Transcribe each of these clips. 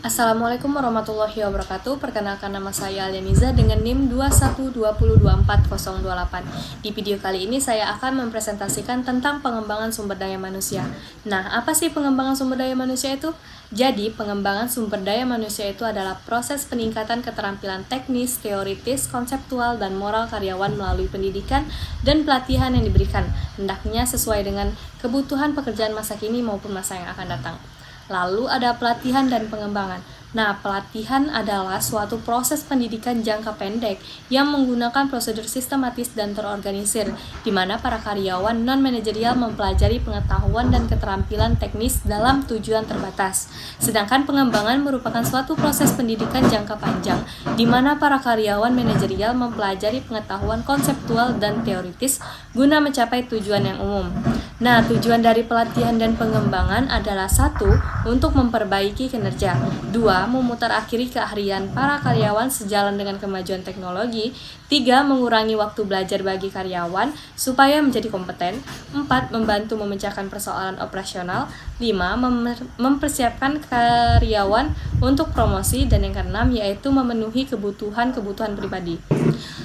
Assalamualaikum warahmatullahi wabarakatuh. Perkenalkan, nama saya Alianiza dengan NIM 212024028. Di video kali ini saya akan mempresentasikan tentang pengembangan sumber daya manusia. Nah, apa sih pengembangan sumber daya manusia itu? Jadi, pengembangan sumber daya manusia itu adalah proses peningkatan keterampilan teknis, teoritis, konseptual, dan moral karyawan melalui pendidikan dan pelatihan yang diberikan, hendaknya sesuai dengan kebutuhan pekerjaan masa kini maupun masa yang akan datang. Lalu ada pelatihan dan pengembangan. Nah, pelatihan adalah suatu proses pendidikan jangka pendek yang menggunakan prosedur sistematis dan terorganisir, di mana para karyawan non-manajerial mempelajari pengetahuan dan keterampilan teknis dalam tujuan terbatas. Sedangkan pengembangan merupakan suatu proses pendidikan jangka panjang, di mana para karyawan manajerial mempelajari pengetahuan konseptual dan teoritis guna mencapai tujuan yang umum. Nah, tujuan dari pelatihan dan pengembangan adalah 1. Untuk memperbaiki kinerja, 2. Memutarakhiri keahlian para karyawan sejalan dengan kemajuan teknologi, 3. Mengurangi waktu belajar bagi karyawan supaya menjadi kompeten, 4. Membantu memecahkan persoalan operasional, 5. Mempersiapkan karyawan untuk promosi, dan yang keenam yaitu memenuhi kebutuhan pribadi.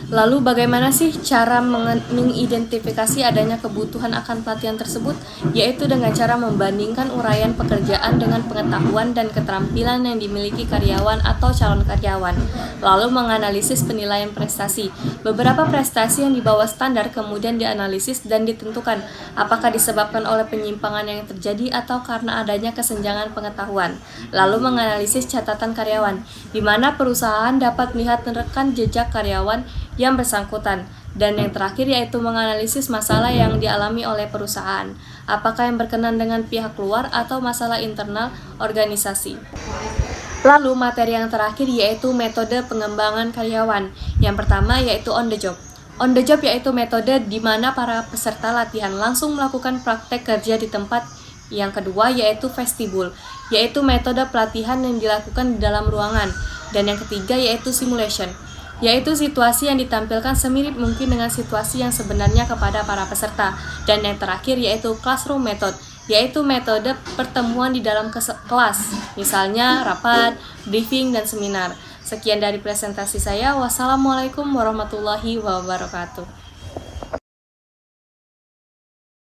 Lalu bagaimana sih cara mengidentifikasi adanya kebutuhan akan pelatihan tersebut? Yaitu dengan cara membandingkan uraian pekerjaan dengan pengetahuan dan keterampilan yang dimiliki karyawan atau calon karyawan. Lalu menganalisis penilaian prestasi. Beberapa prestasi yang di bawah standar kemudian dianalisis dan ditentukan apakah disebabkan oleh penyimpangan yang terjadi atau karena adanya kesenjangan pengetahuan. Lalu menganalisis catatan karyawan, di mana perusahaan dapat melihat rekam jejak karyawan yang bersangkutan. Dan yang terakhir yaitu menganalisis masalah yang dialami oleh perusahaan, apakah yang berkenan dengan pihak luar atau masalah internal organisasi. Lalu materi yang terakhir yaitu metode pengembangan karyawan. Yang pertama yaitu on the job. On the job yaitu metode di mana para peserta latihan langsung melakukan praktek kerja di tempat. Yang kedua yaitu vestibul, yaitu metode pelatihan yang dilakukan di dalam ruangan. Dan yang ketiga yaitu simulation, yaitu situasi yang ditampilkan semirip mungkin dengan situasi yang sebenarnya kepada para peserta. Dan yang terakhir yaitu classroom method, yaitu metode pertemuan di dalam kelas, misalnya rapat, briefing, dan seminar. Sekian dari presentasi saya. Wassalamualaikum warahmatullahi wabarakatuh.